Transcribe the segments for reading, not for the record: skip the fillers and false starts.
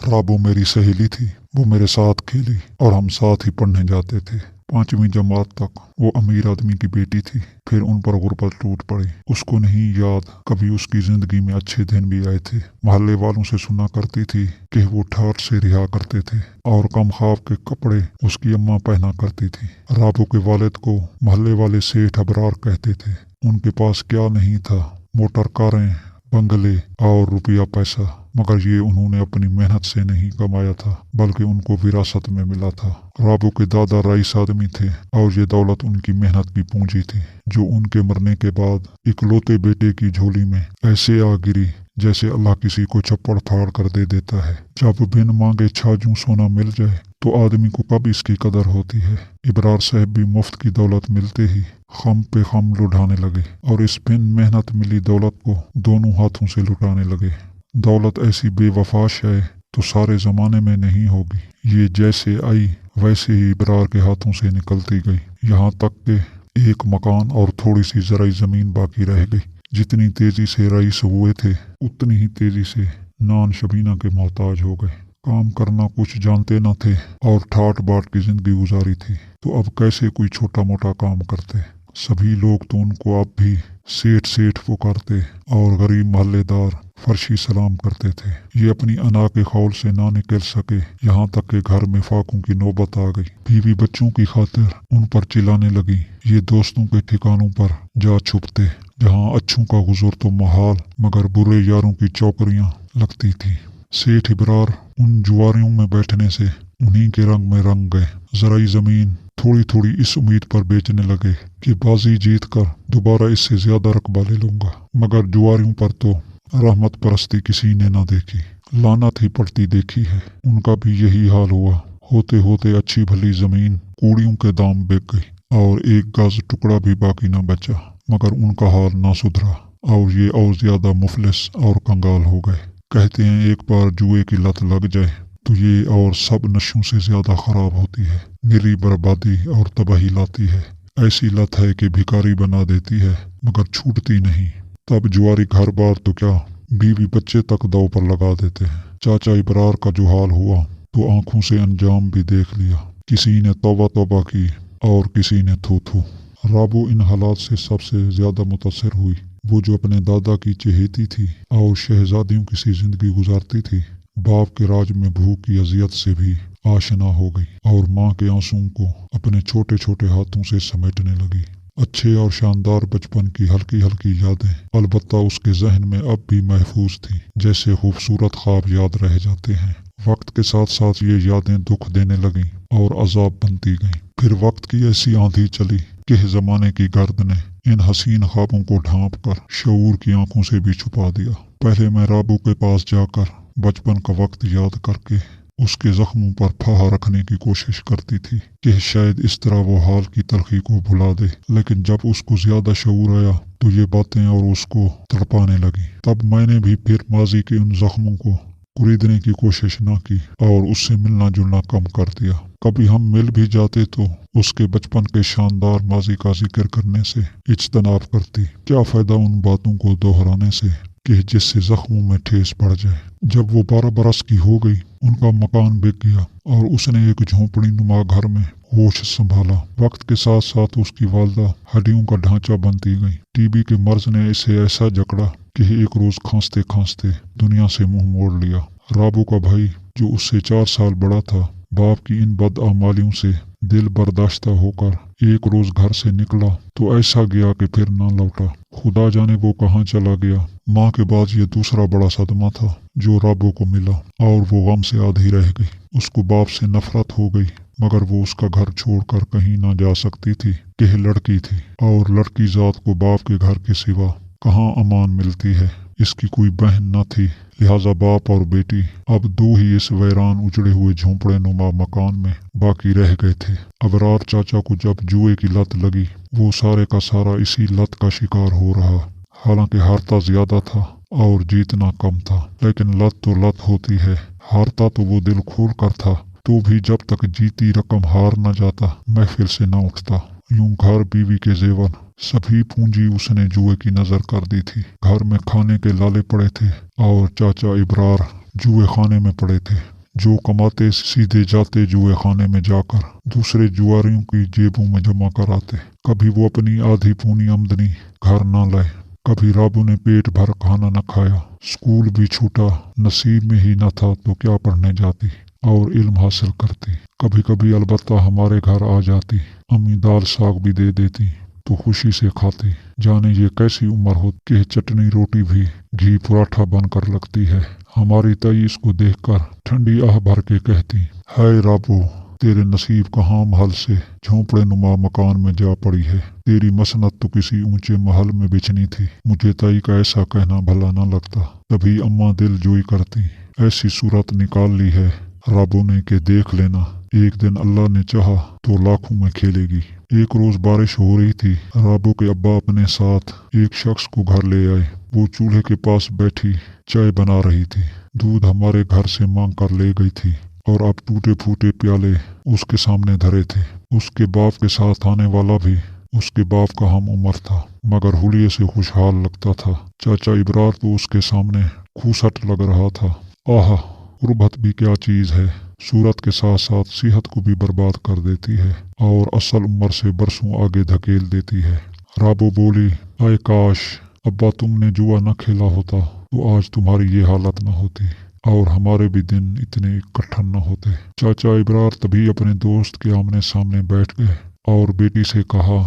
رابو میری سہیلی تھی، وہ میرے ساتھ کھیلی اور ہم ساتھ ہی پڑھنے جاتے تھے۔ 5ویں جماعت تک وہ امیر آدمی کی بیٹی تھی، پھر ان پر غربت ٹوٹ پڑی۔ اس کو نہیں یاد کبھی اس کی زندگی میں اچھے دن بھی آئے تھے۔ محلے والوں سے سنا کرتی تھی کہ وہ ٹھاٹ سے رہا کرتے تھے اور کم خواب کے کپڑے اس کی اماں پہنا کرتی تھی۔ رابو کے والد کو محلے والے سیٹھ ابرار کہتے تھے۔ ان کے پاس کیا نہیں تھا، موٹر کاریں، بنگلے اور روپیہ پیسہ، مگر یہ انہوں نے اپنی محنت سے نہیں کمایا تھا بلکہ ان کو وراثت میں ملا تھا۔ رابو کے دادا رئیس آدمی تھے اور یہ دولت ان کی محنت کی پونجی تھی، جو ان کے مرنے کے بعد اکلوتے بیٹے کی جھولی میں ایسے آ گری جیسے اللہ کسی کو چپڑ پھاڑ کر دے دیتا ہے۔ جب بن مانگے چھاجوں سونا مل جائے تو آدمی کو کب اس کی قدر ہوتی ہے۔ ابرار صاحب بھی مفت کی دولت ملتے ہی خم پہ خم لٹانے لگے اور اس بن محنت ملی دولت کو دونوں ہاتھوں سے لٹانے لگے۔ دولت ایسی بے وفا ہے تو سارے زمانے میں نہیں ہوگی، یہ جیسے آئی ویسے ہی ابرار کے ہاتھوں سے نکلتی گئی، یہاں تک کہ ایک مکان اور تھوڑی سی زرعی زمین باقی رہ گئی۔ جتنی تیزی سے رئیس ہوئے تھے اتنی ہی تیزی سے نان شبینہ کے محتاج ہو گئے۔ کام کرنا کچھ جانتے نہ تھے اور ٹھاٹ باٹ کی زندگی گزاری تھی، تو اب کیسے کوئی چھوٹا موٹا کام کرتے۔ سبھی لوگ تو ان کو اب بھی سیٹھ پکارتے اور غریب محلے دار فرشی سلام کرتے تھے۔ یہ اپنی انا کے خول سے نہ نکل سکے، یہاں تک کہ گھر میں فاقوں کی نوبت آ گئی۔ بیوی بچوں کی خاطر ان پر چلانے لگی۔ یہ دوستوں کے ٹھکانوں پر جا چھپتے، جہاں اچھوں کا حضور تو محال مگر برے یاروں کی چوکریاں لگتی تھی۔ سیٹھ ابرار ان جواریوں میں بیٹھنے سے انہی کے رنگ میں رنگ گئے۔ زرعی زمین تھوڑی تھوڑی اس امید پر بیچنے لگے کہ بازی جیت کر دوبارہ اس سے زیادہ رقبہ لے لوں گا، مگر جواریوں پر تو رحمت پرستی کسی نے نہ دیکھی، لعنت ہی پڑتی دیکھی ہے۔ ان کا بھی یہی حال ہوا۔ ہوتے ہوتے اچھی بھلی زمین کوڑیوں کے دام بک گئی اور ایک گز ٹکڑا بھی باقی نہ بچا، مگر ان کا حال نہ سدھرا اور یہ اور زیادہ مفلس اور کنگال ہو گئے۔ کہتے ہیں ایک بار جوئے کی لت لگ جائے تو یہ اور سب نشوں سے زیادہ خراب ہوتی ہے، نری بربادی اور تباہی لاتی ہے۔ ایسی لت ہے کہ بھکاری بنا دیتی ہے مگر چھوٹتی نہیں۔ تب جواری گھر بار تو کیا، بیوی بچے تک داؤ پر لگا دیتے ہیں۔ چاچا ابرار کا جو حال ہوا تو آنکھوں سے انجام بھی دیکھ لیا۔ کسی نے توبہ توبہ کی اور کسی نے تھو تھو۔ رابو ان حالات سے سب سے زیادہ متاثر ہوئی۔ وہ جو اپنے دادا کی چہیتی تھی اور شہزادیوں کی سی زندگی گزارتی تھی، باپ کے راج میں بھوک کی اذیت سے بھی آشنا ہو گئی اور ماں کے آنسوؤں کو اپنے چھوٹے چھوٹے ہاتھوں سے سمیٹنے لگی۔ اچھے اور شاندار بچپن کی ہلکی ہلکی یادیں البتہ اس کے ذہن میں اب بھی محفوظ تھیں، جیسے خوبصورت خواب یاد رہ جاتے ہیں۔ وقت کے ساتھ ساتھ یہ یادیں دکھ دینے لگیں اور عذاب بنتی گئیں۔ پھر وقت کی ایسی آندھی چلی کہ زمانے کی گرد نے ان حسین خوابوں کو ڈھانپ کر شعور کی آنکھوں سے بھی چھپا دیا۔ پہلے میں رابو کے پاس جا کر بچپن کا وقت یاد کر کے اس کے زخموں پر پھاہا رکھنے کی کوشش کرتی تھی کہ شاید اس طرح وہ حال کی تلخی کو بھلا دے، لیکن جب اس کو زیادہ شعور آیا تو یہ باتیں اور اس کو تڑپانے لگیں۔ تب میں نے بھی پھر ماضی کے ان زخموں کو کریدنے کی کوشش نہ کی اور اس سے ملنا جلنا کم کر دیا۔ کبھی ہم مل بھی جاتے تو اس کے بچپن کے شاندار ماضی کا ذکر کرنے سے اجتناب کرتی۔ کیا فائدہ ان باتوں کو دہرانے سے کہ جس سے زخموں میں ٹھیس پڑ جائے۔ جب وہ 12 برس کی ہو گئی، ان کا مکان بک گیا اور اس نے ایک جھونپڑی نما گھر میں ہوش سنبھالا۔ وقت کے ساتھ ساتھ اس کی والدہ ہڈیوں کا ڈھانچہ بنتی گئی۔ ٹی بی کے مرض نے اسے ایسا جکڑا کہ ایک روز کھانستے کھانستے دنیا سے منہ موڑ لیا۔ رابو کا بھائی جو اس سے 4 سال بڑا تھا، باپ کی ان بدعمالیوں سے دل برداشتہ ہو کر ایک روز گھر سے نکلا تو ایسا گیا کہ پھر نہ لوٹا۔ خدا جانے وہ کہاں چلا گیا۔ ماں کے بعد یہ دوسرا بڑا صدمہ تھا جو رابو کو ملا اور وہ غم سے آدھی رہ گئی۔ اس کو باپ سے نفرت ہو گئی، مگر وہ اس کا گھر چھوڑ کر کہیں نہ جا سکتی تھی کہ لڑکی تھی اور لڑکی ذات کو باپ کے گھر کے سوا کہاں امان ملتی ہے۔ اس کی کوئی بہن نہ تھی، لہٰذا باپ اور بیٹی اب 2 ہی اس ویران اجڑے ہوئے جھونپڑے نما مکان میں باقی رہ گئے تھے۔ ابرار چاچا کو جب جوئے کی لت لگی، وہ سارے کا سارا اسی لت کا شکار ہو رہا۔ حالانکہ ہارتا زیادہ تھا اور جیتنا کم تھا، لیکن لت تو لت ہوتی ہے۔ ہارتا تو وہ دل کھول کر تھا، تو بھی جب تک جیتی رقم ہار نہ جاتا محفل سے نہ اٹھتا۔ یوں گھر، بیوی کے زیور، سبھی پونجی اس نے جوئے کی نظر کر دی تھی۔ گھر میں کھانے کے لالے پڑے تھے اور چاچا ابرار जुए खाने में पड़े थे। जो कमाते सीधे जाते जुए खाने में जाकर दूसरे जुआरियों की जेबों में जमा कराते। कभी वो अपनी आधी पूनी आमदनी घर न लाए, कभी राबू ने पेट भर खाना न खाया। स्कूल भी छूटा, नसीब में ही न था तो क्या पढ़ने जाती और इल्म हासिल करती। कभी कभी अलबत्ता हमारे घर आ जाती, अम्मी दाल साग भी दे देती तो खुशी से खाती। जाने ये कैसी उम्र हो कि चटनी रोटी भी घी पराठा बनकर लगती है। हमारी ताई इसको देखकर ठंडी आह भर के कहती, हाय राबू, तेरे नसीब कहाँ महल से झोंपड़े नुमा मकान में जा पड़ी है। तेरी मसनत तो किसी ऊंचे महल में बिछनी थी। मुझे ताई का ऐसा कहना भला न लगता। तभी अम्मा दिल जोई करती, ऐसी सूरत निकाल ली है राबू ने कि देख लेना, एक दिन अल्लाह ने चाहा तो लाखों में खेलेगी। एक रोज बारिश हो रही थी। राबू के अब्बा अपने साथ एक शख्स को घर ले आए। वो चूल्हे के पास बैठी चाय बना रही थी। दूध हमारे घर से मांग कर ले गई थी और अब टूटे फूटे प्याले उसके सामने धरे थे। उसके बाप के साथ आने वाला भी उसके बाप का हम उम्र था, मगर हुलिये से खुशहाल लगता था। चाचा इब्रार तो उसके सामने खूसट लग रहा था। आहा, गुर्बत भी क्या चीज है, सूरत के साथ साथ सेहत को भी बर्बाद कर देती है और असल उम्र से बरसों आगे धकेल देती है। राबो बोली, आए काश अब्बा तुमने जुआ न खेला होता तो आज तुम्हारी ये हालत न होती और हमारे भी दिन इतने कठिन न होते। चाचा इब्रार तभी अपने दोस्त के आमने सामने बैठ गए और बेटी से कहा,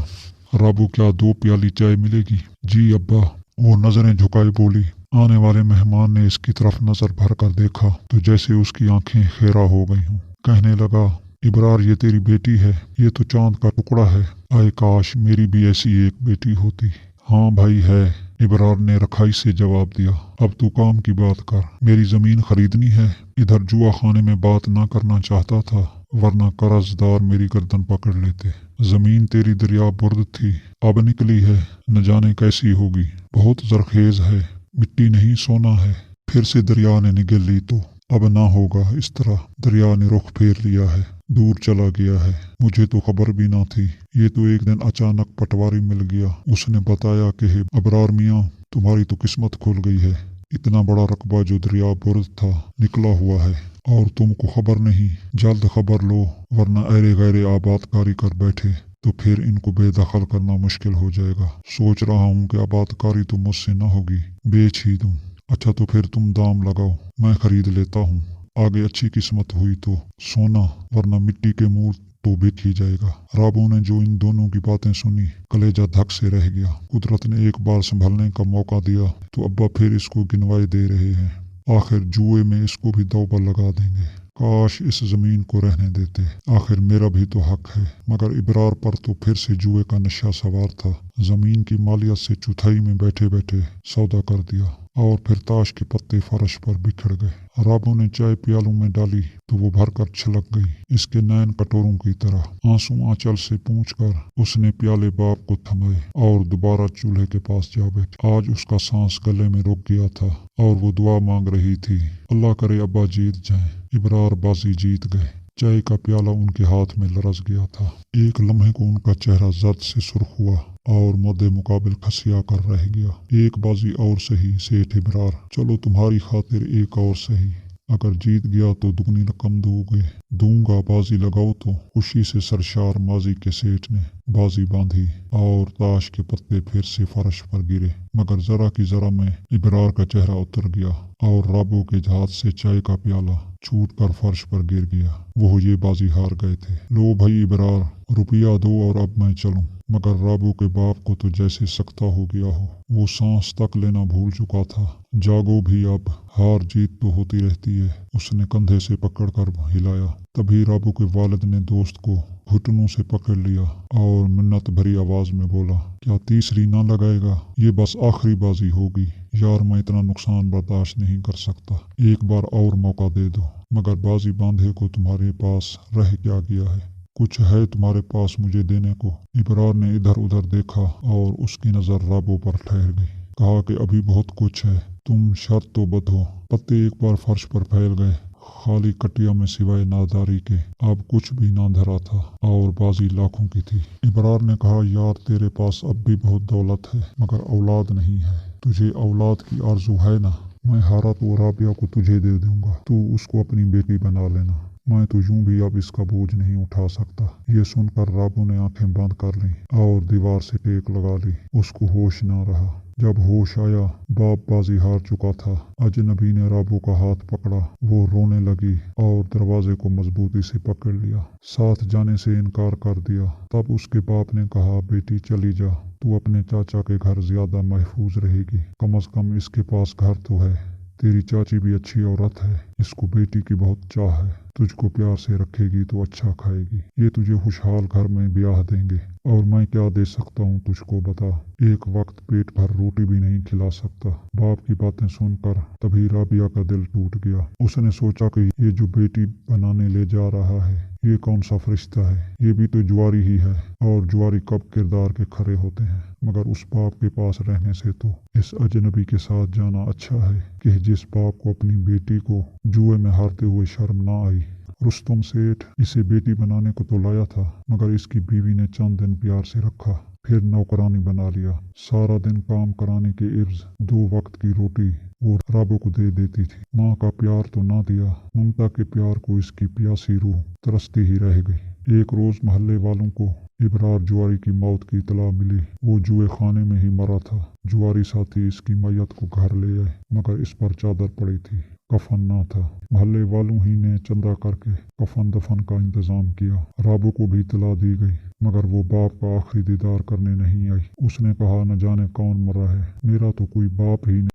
राबू क्या 2 प्याली चाय मिलेगी? जी अब्बा। वो नजरें झुकाए बोली। आने वाले मेहमान ने इसकी तरफ नजर भर कर देखा तो जैसे उसकी आंखें खेरा हो गई हों। कहने लगा, इब्रार ये तेरी बेटी है, ये तो चांद का टुकड़ा है। आए काश मेरी भी ऐसी एक बेटी होती। हाँ भाई है, इब्रार ने रखाई से जवाब दिया। अब तू काम की बात कर, मेरी जमीन खरीदनी है। इधर जुआ खाने में बात ना करना चाहता था, वरना कर्जदार मेरी गर्दन पकड़ लेते। जमीन तेरी दरिया बुर्द थी, अब निकली है, न जाने कैसी होगी। बहुत जरखेज है, मिट्टी नहीं सोना है। फिर से दरिया ने निगल ली तो अब ना होगा इस तरह। दरिया ने रुख फेर लिया है, दूर चला गया है। मुझे तो खबर भी ना थी। ये तो एक दिन अचानक पटवारी मिल गया। उसने बताया कि अबरार मियाँ, तुम्हारी तो किस्मत खुल गई है। इतना बड़ा रकबा जो दरिया बुर्द था निकला हुआ है और तुमको खबर नहीं। जल्द खबर लो, वरना ऐरे गैरे आबादकारी कर बैठे तो फिर इनको बेदखल करना मुश्किल हो जाएगा। सोच रहा हूँ कि आबादकारी तो मुझसे न होगी, बेच ही दूँ। अच्छा तो फिर तुम दाम लगाओ, मैं खरीद लेता हूँ। आगे अच्छी किस्मत हुई तो सोना, वरना मिट्टी के मूल तो बिक ही जाएगा। राबू ने जो इन दोनों की बातें सुनी, कलेजा धक से रह गया। कुदरत ने एक बार संभलने का मौका दिया तो अब्बा फिर इसको गिनवाई दे रहे हैं। आखिर जुए में इसको भी दौबा लगा देंगे। काश इस जमीन को रहने देते, आखिर मेरा भी तो हक है। मगर इब्रार पर तो फिर से जुए का नशा सवार था। जमीन की मालियत से चौथाई में बैठे बैठे सौदा कर दिया और फिर ताश के पत्ते फर्श पर बिखर गए। राबू ने चाय प्यालों में डाली तो वो भरकर छलक गई, इसके नैन कटोरों की तरह। आंसू आंचल से पूंछकर उसने प्याले बाप को थमाए और दोबारा चूल्हे के पास जा बैठी। आज उसका सांस गले में रुक गया था और वो दुआ मांग रही थी, अल्लाह करे अब्बा जीत जाएं। इब्रार बाजी जीत गए। चाय का प्याला उनके हाथ में लरस गया था। एक लम्हे को उनका चेहरा जद से सुर्ख हुआ और मद्दे मुकाबिल खसिया कर रह गया। एक बाजी और सही सेठ इब्रार, चलो तुम्हारी खातिर एक और सही। अगर जीत गया तो दुगनी रकम दोगे। दूंगा, बाजी लगाओ तो। खुशी से सरशार माजी के सेठ ने बाजी बांधी और ताश के पत्ते फिर से फर्श पर गिरे। मगर जरा की जरा में इब्रार का चेहरा उतर गया और राबू के हाथ से चाय का प्याला छूट कर फर्श पर गिर गया। वो ये बाजी हार गए थे। लो भाई इब्रार, रुपया दो और अब मैं चलूं। मगर राबू के बाप को तो जैसे सख्ता हो गया हो। वो सांस तक लेना भूल चुका था। जागो भी, अब हार जीत तो होती रहती है। उसने कंधे से पकड़कर हिलाया। तभी राबू के वालिद ने दोस्त को घुटनों से पकड़ लिया और मिन्नत भरी आवाज में बोला, क्या तीसरी ना लगाएगा? ये बस आखिरी बाजी होगी यार, मैं इतना नुकसान बर्दाश्त नहीं कर सकता। एक बार और मौका दे दो। मगर बाजी बांधे को तुम्हारे पास रह क्या गया है? कुछ है तुम्हारे पास मुझे देने को? इब्रार ने इधर उधर देखा और उसकी नजर राबू पर ठहर गई। कहा कि अभी बहुत कुछ है, तुम शर्त तो बदो। पत्ते एक बार फर्श पर फैल गए। खाली कटिया में सिवाय नादारी के अब कुछ भी ना धरा था और बाजी लाखों की थी। इब्रार ने कहा, यार तेरे पास अब भी बहुत दौलत है मगर औलाद नहीं है। तुझे औलाद की आरजू है ना? मैं हारा तो राबिया को तुझे दे दूंगा, तू उसको अपनी बेटी बना लेना। मैं तो यूं भी अब इसका बोझ नहीं उठा सकता। ये सुनकर राबू ने आंखें बंद कर ली और दीवार से टेक लगा ली। उसको होश ना रहा। जब होश आया, बाप बाजी हार चुका था। अजनबी ने राबू का हाथ पकड़ा। वो रोने लगी और दरवाजे को मजबूती से पकड़ लिया। साथ जाने से इनकार कर दिया। तब उसके बाप ने कहा, बेटी चली जा, तू अपने चाचा के घर ज्यादा महफूज रहेगी। कम से कम इसके पास घर तो है। तेरी चाची भी अच्छी औरत है, इसको बेटी की बहुत चाह है। तुझको प्यार से रखेगी तो अच्छा खाएगी। ये तुझे खुशहाल घर में ब्याह देंगे। और मैं क्या दे सकता हूँ तुझको बता। एक वक्त पेट भर रोटी भी नहीं खिला सकता। बाप की बातें सुनकर तभी राबिया का दिल टूट गया। उसने सोचा कि ये जो बेटी बनाने ले जा रहा है, ये कौन सा फरिश्ता है। ये भी तो जुआरी ही है, और जुआरी कब किरदार के खरे होते हैं। मगर उस बाप के पास रहने से तो इस अजनबी के साथ जाना अच्छा है कि जिस बाप को अपनी बेटी को जुए में हारते हुए शर्म ना आई। रुस्तम सेठ इसे बेटी बनाने को तो लाया था, मगर इसकी बीवी ने चंद दिन प्यार से रखा, फिर नौकरानी बना लिया। सारा दिन काम कराने के इर्ज 2 वक्त की रोटी वो राबो को दे देती थी। माँ का प्यार तो ना दिया, ममता के प्यार को इसकी प्यासी रूह तरसती ही रह गई। एक रोज मोहल्ले वालों को इबरार जुआरी की मौत की इतला मिली। वो जुए खाने में ही मरा था। जुआरी साथी इसकी मैयत को घर ले आए, मगर इस पर चादर पड़ी थी, कफन ना था। मोहल्ले वालों ही ने चंदा करके कफन दफन का इंतजाम किया। राबो को भी इतला दी गई, मगर वो बाप का आखिरी दीदार करने नहीं आई। उसने कहा, न जाने कौन मरा है, मेरा तो कोई बाप ही नहीं।